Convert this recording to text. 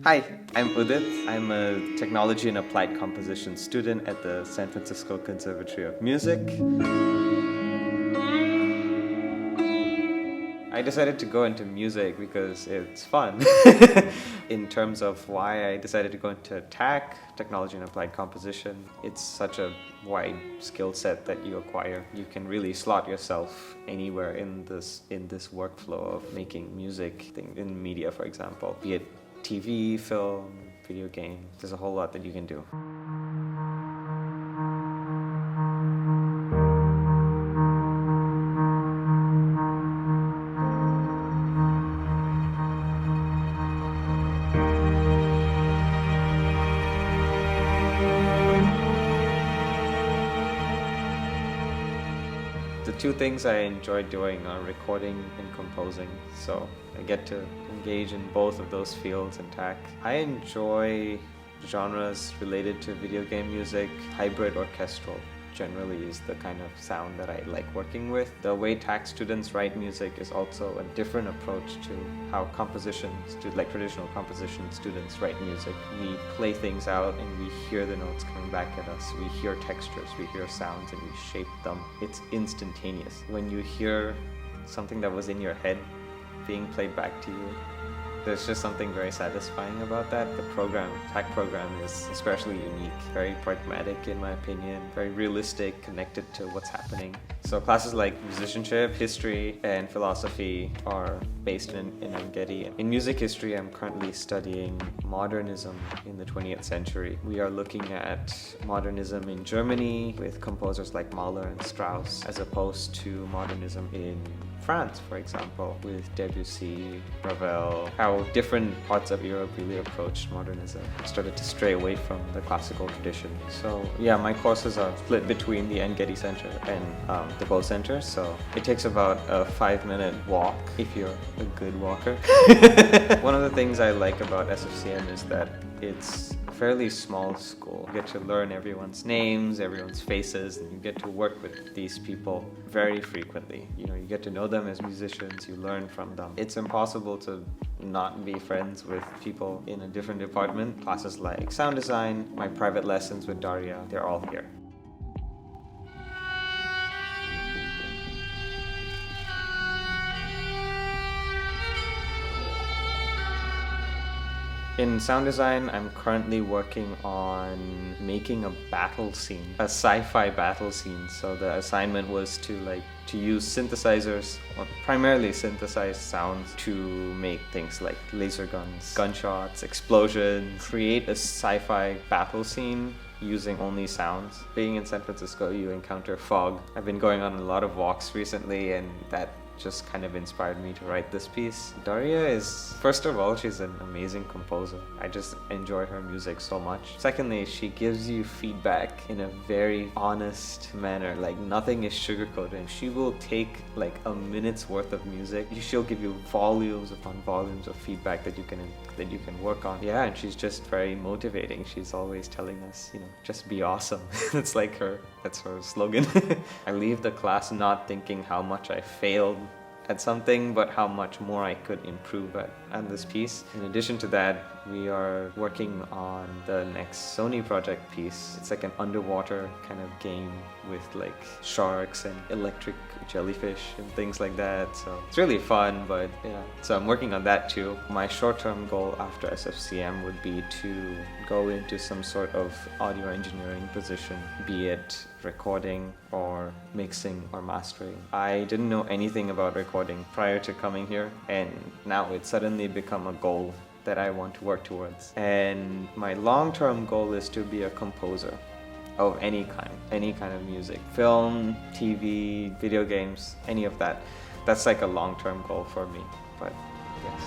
Hi, I'm Udit. I'm a Technology and Applied Composition student at the San Francisco Conservatory of Music. I decided to go into music because it's fun. In terms of why I decided to go into TAC, Technology and Applied Composition, it's such a wide skill set that you acquire. You can really slot yourself anywhere in this workflow of making music, in media, for example, be it TV, film, video game. There's a whole lot that you can do. The two things I enjoy doing are recording and composing, so I get to engage in both of those fields in TAC. I enjoy genres related to video game music. Hybrid orchestral generally is the kind of sound that I like working with. The way TAC students write music is also a different approach to how traditional composition students write music. We play things out and we hear the notes coming back at us. We hear textures, we hear sounds, and we shape them. It's instantaneous. When you hear something that was in your head being played back to you, there's just something very satisfying about that. The TAC program is especially unique, very pragmatic in my opinion, very realistic, connected to what's happening. So classes like musicianship, history, and philosophy are based in Getty. In music history, I'm currently studying modernism in the 20th century. We are looking at modernism in Germany with composers like Mahler and Strauss, as opposed to modernism in France, for example, with Debussy, Ravel, how different parts of Europe really approached modernism, started to stray away from the classical tradition. So yeah, my courses are split between the Getty Center and the Bow Center, so it takes about a 5-minute walk if you're a good walker. One of the things I like about SFCM is that it's a fairly small school. You get to learn everyone's names, everyone's faces, and you get to work with these people very frequently. You get to know them as musicians, you learn from them. It's impossible to not be friends with people in a different department. Classes like sound design, my private lessons with Daria, they're all here. In sound design, I'm currently working on making a battle scene, a sci-fi battle scene. So the assignment was to use synthesizers, or primarily synthesized sounds, to make things like laser guns, gunshots, explosions, create a sci-fi battle scene using only sounds. Being in San Francisco, you encounter fog. I've been going on a lot of walks recently, and that just kind of inspired me to write this piece. Daria is, first of all, she's an amazing composer. I just enjoy her music so much. Secondly, she gives you feedback in a very honest manner. Like, nothing is sugarcoated. She will take like a minute's worth of music. She'll give you volumes upon volumes of feedback that you can work on. Yeah, and she's just very motivating. She's always telling us, just be awesome. That's her slogan. I leave the class not thinking how much I failed at something, but how much more I could improve at this piece. In addition to that, we are working on the next Sony project piece. It's like an underwater kind of game with sharks and electric jellyfish and things like that. So it's really fun, but yeah. So I'm working on that too. My short-term goal after SFCM would be to go into some sort of audio engineering position, be it recording or mixing or mastering. I didn't know anything about recording prior to coming here, and now it's suddenly become a goal that I want to work towards. And my long-term goal is to be a composer of any kind of music. Film, TV, video games, any of that. That's like a long-term goal for me, but yes.